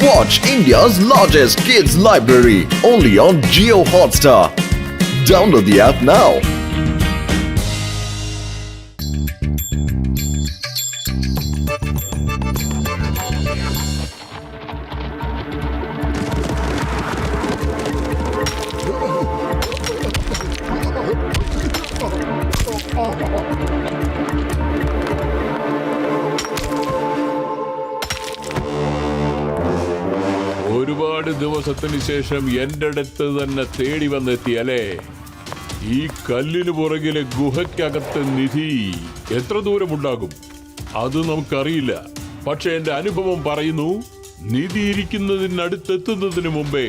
Watch India's largest kids library only on Jio Hotstar. Download the app now. ഒരുപാട് ദിവസത്തിന് ശേഷം എൻ്റെ അടുത്ത് തന്നെ തേടി വന്നെത്തി അല്ലേ? ഈ കല്ലിന് പുറകിലെ ഗുഹയ്ക്കകത്ത് നിധി എത്ര ദൂരമുണ്ടാകും അത് നമുക്കറിയില്ല. പക്ഷെ എൻ്റെ അനുഭവം പറയുന്നു, നിധി ഇരിക്കുന്നതിനടുത്തെത്തുന്നതിന് മുമ്പേ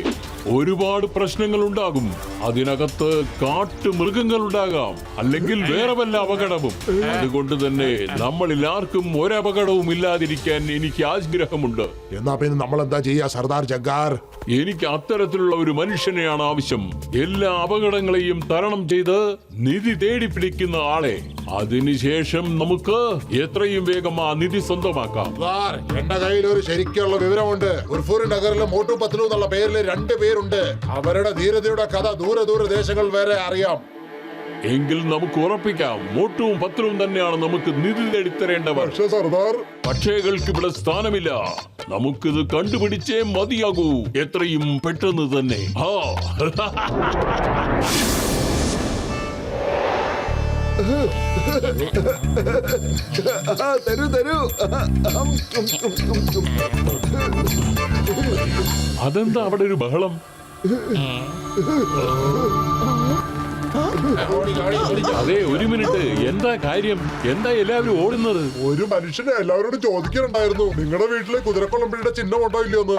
ഒരുപാട് പ്രശ്നങ്ങൾ ഉണ്ടാകും. അതിനകത്ത് കാട്ടുമൃഗങ്ങൾ ഉണ്ടാകാം, അല്ലെങ്കിൽ വേറെ വല്ല അപകടവും. അതുകൊണ്ട് തന്നെ നമ്മളിൽ ആർക്കും ഒരപകടവും ഇല്ലാതിരിക്കാൻ എനിക്ക് ആഗ്രഹമുണ്ട്. എന്നാ പിന്നെ നമ്മൾ എന്താ ചെയ്യാ സർദാർ ജഗ്ഗാർ? എനിക്ക് അത്തരത്തിലുള്ള ഒരു മനുഷ്യനെയാണ് ആവശ്യം. എല്ലാ അപകടങ്ങളെയും തരണം ചെയ്ത് നിധി തേടി പിടിക്കുന്ന ആളെ. അതിനുശേഷം നമുക്ക് എത്രയും വേഗം ആ നിധി സ്വന്തമാക്കാം. എന്റെ കയ്യിൽ ഒരു ശരിക്കുള്ള വിവരമുണ്ട്. ഉർഫൂർ നഗറിലെ മോട്ടു പത്ലു എന്നുള്ള പേരിൽ 2 പേരുണ്ട്. അവരുടെ ധീരതയുടെ കഥ ദൂര ദേശങ്ങൾ വരെ അറിയാം. എങ്കിൽ നമുക്ക് ഉറപ്പിക്കാം, മോട്ടുവും പത്ലുവും തന്നെയാണ് നമുക്ക് നിധി തേടിത്തരേണ്ടവർ. സർദാർ, പക്ഷേകൾക്ക് ഇവിടെ സ്ഥാനമില്ല. നമുക്കിത് കണ്ടുപിടിച്ചേ മതിയാകൂ, എത്രയും പെട്ടെന്ന് തന്നെ. തരൂ. അതെന്താ അവിടെ ഒരു ബഹളം? അതെ, ഒരു മിനിറ്റ്. എന്താ കാര്യം? എന്താ എല്ലാവരും ഓടുന്നത്? ഒരു മനുഷ്യനെ എല്ലാവരോടും ചോദിക്കാനുണ്ടായിരുന്നു, നിങ്ങളുടെ വീട്ടില് കുതിരക്കൊളമ്പിയുടെ ചിഹ്നമുണ്ടോ ഇല്ലയോന്ന്.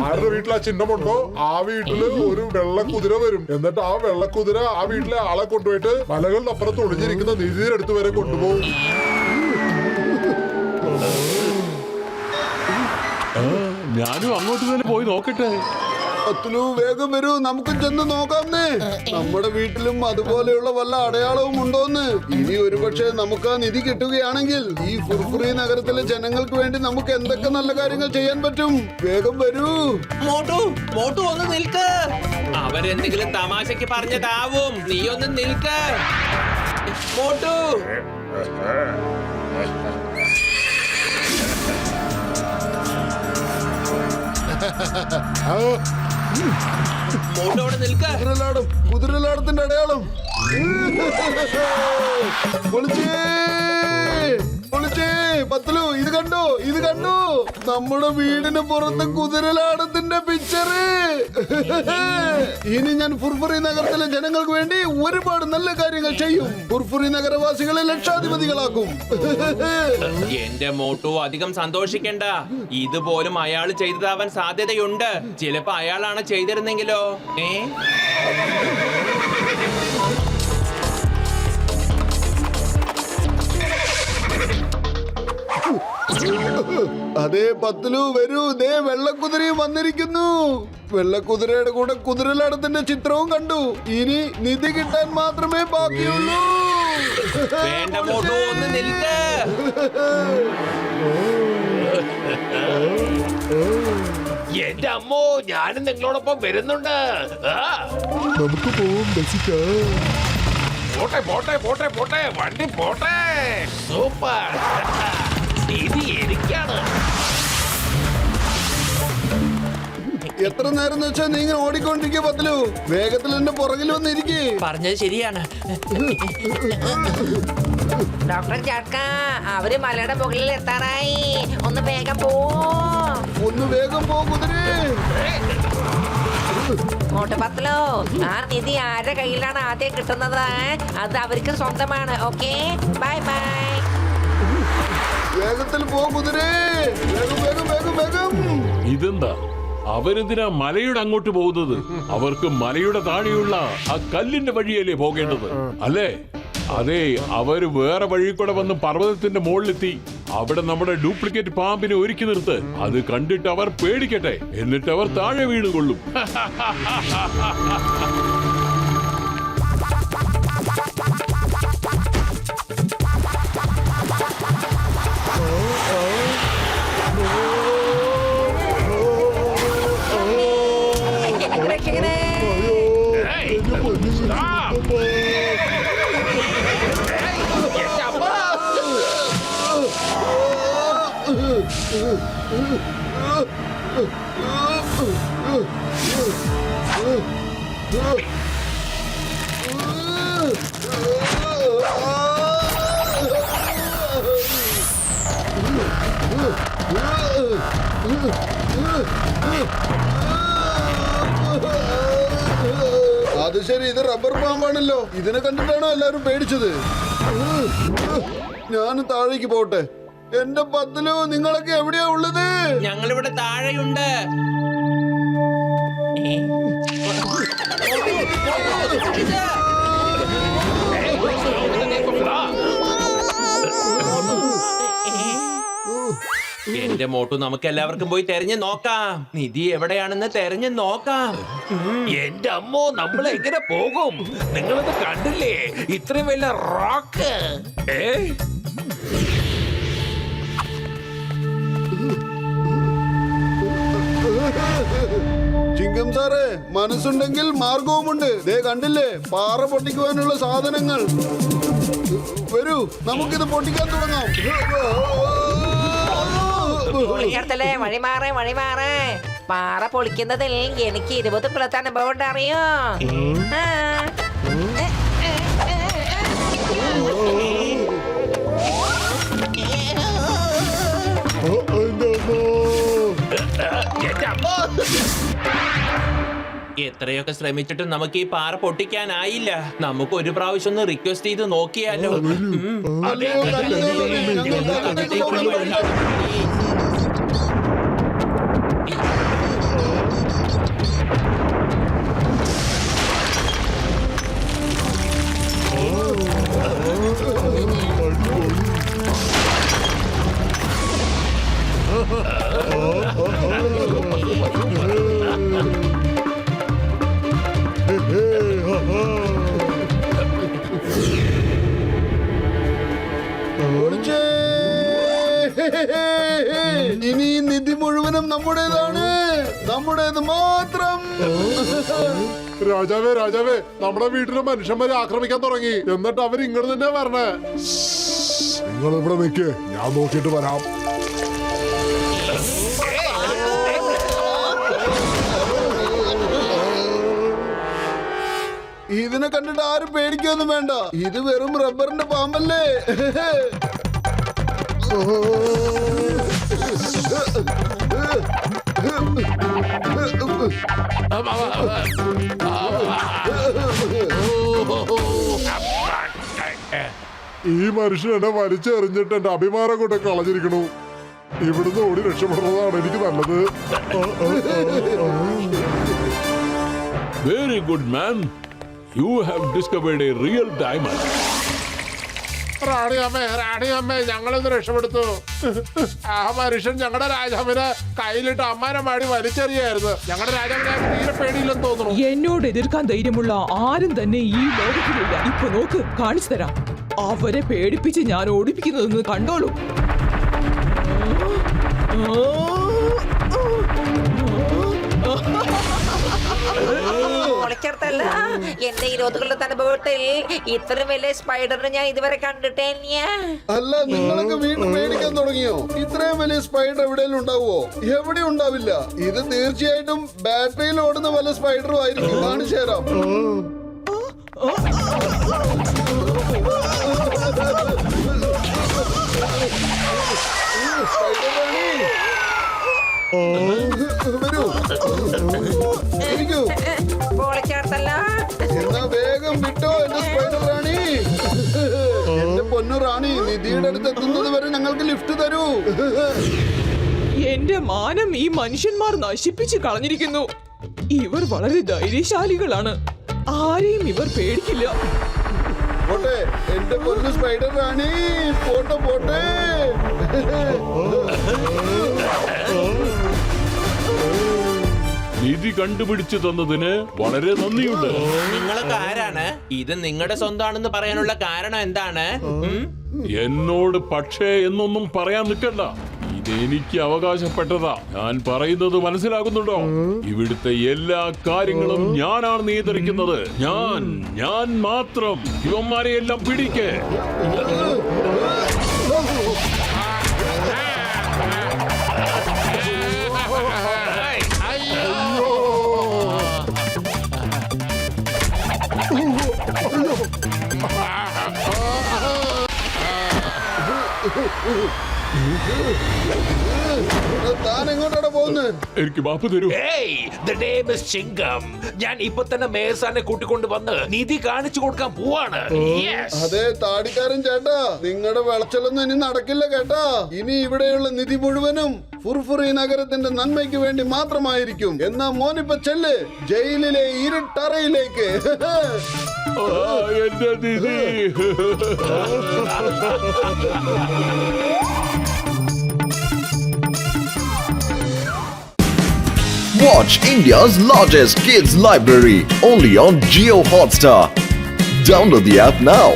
ആരുടെ വീട്ടിൽ ആ ചിഹ്നമുണ്ടോ ആ വീട്ടില് ഒരു വെള്ളക്കുതിര വരും. എന്നിട്ട് ആ വെള്ളക്കുതിര ആ വീട്ടിലെ ആളെ കൊണ്ടുപോയിട്ട് മലകളുടെ അപ്പുറത്ത് ഒളിഞ്ഞിരിക്കുന്ന നിധിയുടെ അടുത്ത് വരെ കൊണ്ടുപോകും. ഞാനും അങ്ങോട്ട് തന്നെ പോയി നോക്കട്ടെ. പത്ലു, വേഗം വരൂ, നമുക്ക് ചെന്ന് നോക്കാന്നേ. നമ്മുടെ വീട്ടിലും അതുപോലെയുള്ള വല്ല അടയാളവും ഉണ്ടോന്ന്. ഇനി ഒരുപക്ഷെ നമുക്ക് ആ നിധി കിട്ടുകയാണെങ്കിൽ ഈ ഫുർഫുറി നഗരത്തിലെ ജനങ്ങൾക്ക് വേണ്ടി നമുക്ക് എന്തൊക്കെ നല്ല കാര്യങ്ങൾ ചെയ്യാൻ പറ്റും. വേഗം വരൂ. മോട്ടു ഒന്ന് നിൽക്ക്. അവരെന്തെങ്കിലും തമാശക്ക് പറഞ്ഞതാവും. നീ ഒന്ന് നിൽക്ക് മോട്ടു. മോട്ടോടെ നിൽക്ക്. കുതിരലാടത്തിന്റെ അടയാളം. പത്ലു, ഇത് കണ്ടോ നമ്മുടെ വീടിന് പുറത്ത് കുതിരലാടത്തിന്റെ പിക്ചറ്. ഇനി ഞാൻ ഫുർഫുറി നഗരത്തിലെ ജനങ്ങൾക്ക് വേണ്ടി ഒരുപാട് നല്ല കാര്യങ്ങൾ ചെയ്യും. ഫുർഫുറി നഗരവാസികളെ ലക്ഷാധിപതികളാക്കും. എന്റെ മോട്ടു അധികം സന്തോഷിക്കണ്ട. ഇതുപോലും അയാൾ ചെയ്തതാവാൻ സാധ്യതയുണ്ട്. ചിലപ്പോ അയാളാണ് ചെയ്തിരുന്നെങ്കിലോ? അതേ പത്ലു, വരൂ. ദേ വെള്ളക്കുതിരയും വന്നിരിക്കുന്നു. വെള്ളക്കുതിരയുടെ കൂടെ കുതിരലാടത്തിന്റെ ചിത്രവും കണ്ടു. ഇനി നിധി കിട്ടാൻ മാത്രമേ ബാക്കിയുള്ളൂ. വേണ്ട മോട്ടു, ഒന്ന് നിൽക്ക്. എന്റെ അമ്മോ, ഞാനും നിങ്ങളോടൊപ്പം വരുന്നുണ്ട്. നമുക്ക് പോവും ബസിക്ക. പോട്ടെ, വണ്ടി പോട്ടെ. സൂപ്പർ, ഇത് എനിക്കാണ്. എത്ര നേരം വെച്ചാ നീ ഇങ്ങനെ ഓടിക്കൊണ്ടിരിക്കുക പത്ലു? വേഗത്തിൽ എന്റെ പുറകിൽ വന്നിരിക്കേ. പറഞ്ഞത് ശരിയാണ്. ഡോക്ടർ ചാക്ക, അവര് മലയുടെ മുകളിൽ എത്താറായി. ഒന്ന് വേഗം പോ കുതിരേ. മോട്ടുപത്ലോ, ആ നിധി ആരുടെ കയ്യിലാണ് ആദ്യം കിട്ടുന്നത് അത് അവർക്ക് സ്വന്തമാണ്. Okay, bye. വേഗത്തിൽ പോ കുതിരേ. വേഗം. ഇതെന്താ? അവരെന്തിനാ മലയുടെ അങ്ങോട്ട് പോകുന്നത്? അവർക്ക് മലയുടെ താഴെയുള്ള ആ കല്ലിന്റെ വഴിയല്ലേ പോകേണ്ടത്, അല്ലേ? അതെ, അവര് വേറെ വഴി കൂടെ വന്ന് പർവ്വതത്തിന്റെ മുകളിലെത്തി. അവിടെ നമ്മുടെ ഡ്യൂപ്ലിക്കേറ്റ് പാമ്പിനെ ഒരുക്കി നിർത്ത്. അത് കണ്ടിട്ട് അവർ പേടിക്കട്ടെ, എന്നിട്ട് അവർ താഴെ വീണുകൊള്ളും. അത് ശരി, ഇത് റബ്ബർ പാമ്പാണല്ലോ. ഇതിനെ കണ്ടിട്ടാണോ എല്ലാരും പേടിച്ചത്? ഞാൻ താഴേക്ക് പോട്ടെ. എന്റെ പത്തലോ, നിങ്ങളൊക്കെ എവിടെയാ ഉള്ളത്? ഞങ്ങളിവിടെ താഴെയുണ്ട്. എന്റെ മോട്ടു, നമുക്ക് എല്ലാവർക്കും പോയി തെരഞ്ഞു നോക്കാം. നിധി എവിടെയാണെന്ന് തെരഞ്ഞു നോക്കാം. എന്റെ അമ്മോ, നമ്മൾ എങ്ങനെ പോകും? നിങ്ങളത് കണ്ടില്ലേ? ഇത്രയും വലിയ റോക്ക്. ചിങ്കം സാറേ, മനസ്സുണ്ടെങ്കിൽ മാർഗവുമുണ്ട്. ദേ കണ്ടില്ലേ, പാറ പൊട്ടിക്കുവാനുള്ള സാധനങ്ങൾ. വരൂ, നമുക്കിത് പൊട്ടിക്കാൻ തുടങ്ങാം. പുള്ളിയടുത്തല്ലേ, വഴിമാറേ വഴിമാറേ. പാറ പൊളിക്കുന്നതിൽ എനിക്ക് 20 കൊല്ലത്തെ അനുഭവം ഉണ്ട്, അറിയോ? എത്രയൊക്കെ ശ്രമിച്ചിട്ടും നമുക്ക് ഈ പാറ പൊട്ടിക്കാനായില്ല. നമുക്ക് ഒരു പ്രാവശ്യം ഒന്ന് റിക്വസ്റ്റ് ചെയ്ത് നോക്കിയാലോ? ഇനി ഈ നിധി മുഴുവനും നമ്മുടേതാണ്, നമ്മുടേത് മാത്രം. രാജാവേ, രാജാവേ, നമ്മുടെ വീട്ടിലെ മനുഷ്യന്മാരെ ആക്രമിക്കാൻ തുടങ്ങി. എന്നിട്ട് അവർ ഇങ്ങോട്ട് തന്നെ വരണേ. നിങ്ങൾ ഇവിടെ നിൽക്കേ, ഞാൻ നോക്കിയിട്ട് വരാം. ഇതിനെ കണ്ടിട്ട് ആരും പേടിക്കൊന്നും വേണ്ട. ഇത് വെറും റബ്ബറിന്റെ പാമ്പല്ലേ. ഈ മനുഷ്യൻ എന്നെ വലിച്ചെറിഞ്ഞിട്ട് എന്റെ അഭിമാനം കൊണ്ട് കളഞ്ഞിരിക്കണു. ഇവിടുന്ന് ഓടി രക്ഷപ്പെടുന്നതാണ് എനിക്ക് നല്ലത്. Very good, man. You have discovered a real diamond. റാണിയമ്മേ, ഞങ്ങളൊന്ന് രക്ഷപ്പെടുത്തു. ആ മനുഷ്യൻ ഞങ്ങളുടെ രാജാവിനെ കയ്യിലിട്ട് അമ്മാനെ മാടി വലിച്ചെറിയായിരുന്നു. ഞങ്ങളുടെ രാജാവിനെ തീരെ പേടിയില്ലെന്ന് തോന്നുന്നു. എന്നോട് എതിർക്കാൻ ധൈര്യമുള്ള ആരും തന്നെ ഈ ലോകത്തിലില്ല. ഇപ്പൊ നോക്ക്, കാണിച്ചു തരാം. അവരെ പേടിപ്പിച്ച് ഞാൻ ഓടിപ്പിക്കുന്നതെന്ന് കണ്ടോളൂ. പൊളിച്ചെടുത്തല്ല, എന്റെ 20 കൊല്ലത്തെ അനുഭവത്തിൽ ഇത്ര വലിയ സ്പൈഡറിനെ ഞാൻ ഇതുവരെ കണ്ടിട്ടേ ഇല്ല. അല്ല, നിങ്ങളൊക്കെ വീണ്ടും പേടിക്കാൻ തുടങ്ങിയോ? ഇത്രയും വലിയ സ്പൈഡർ എവിടെയെങ്കിലും ഉണ്ടാവുമോ? എവിടെ ഉണ്ടാവില്ല. ഇത് തീർച്ചയായിട്ടും ബാറ്ററിയിൽ ഓടുന്ന വല്ല സ്പൈഡറും ആയിരിക്കും. കാണിച്ചു തരാം. വരൂ, ഇരിക്കൂ. പൊളിച്ചെടുത്തല്ല. എന്നാ വേഗം വിട്ടോ എന്റെ സ്പൈഡർ റാണി. എന്റെ പൊന്നു റാണി, നിധിയുടെ അടുത്ത് എത്തുന്നത് വരെ ഞങ്ങൾക്ക് ലിഫ്റ്റ് തരൂ. എന്റെ മാനം ഈ മനുഷ്യന്മാർ നശിപ്പിച്ച് കളഞ്ഞിരിക്കുന്നു. ഇവർ വളരെ ധൈര്യശാലികളാണ്. ആരെയും ഇവർ പേടിക്കില്ല. പോട്ടെ എന്റെ പൊന്നു സ്പൈഡർ റാണി, പോട്ടെ പോട്ടെ. നിധി കണ്ടുപിടിച്ചു തന്നതിന് വളരെ നന്ദിയുണ്ട്. നിങ്ങളൊക്കെ ആരാണ്? ഇത് നിങ്ങളുടെ സ്വന്തമാണെന്ന് പറയാനുള്ള കാരണം എന്താണ്? എന്നോട് പക്ഷേ എന്നൊന്നും പറയാൻ നിൽക്കണ്ട. ഇതെനിക്ക് അവകാശപ്പെട്ടതാ. ഞാൻ പറയുന്നത് മനസ്സിലാകുന്നുണ്ടോ? ഇവിടുത്തെ എല്ലാ കാര്യങ്ങളും ഞാനാണ് നിയന്ത്രിക്കുന്നത്. ഞാൻ മാത്രം. ഇവന്മാരെ എല്ലാം പിടിക്കേ. താൻ എങ്ങോട്ടാണ് പോകുന്നത്? എനിക്ക് മാപ്പ് തരൂ. Hey, the name is ചിങ്കം. ഞാൻ ഇപ്പൊ തന്നെ മേയർ സാറിനെ കൂട്ടിക്കൊണ്ട് വന്ന് നിധി കാണിച്ചു കൊടുക്കാൻ പോവാണ്. Yes. അതെ താടിക്കാരൻ ചേട്ടാ, നിങ്ങളുടെ വിളച്ചലൊന്നും ഇനി നടക്കില്ല കേട്ടാ. ഇനി ഇവിടെയുള്ള നിധി മുഴുവനും ഫുർഫുറി നഗരത്തിന്റെ നന്മയ്ക്ക് വേണ്ടി മാത്രമായിരിക്കും. എന്നാ മോനിപ്പ ചെല്ല് ജയിലിലെ ഇരുട്ടറയിലേക്ക്. എന്റെ നിധി. Watch India's largest kids library only on Geo Hotstar. Download the app now.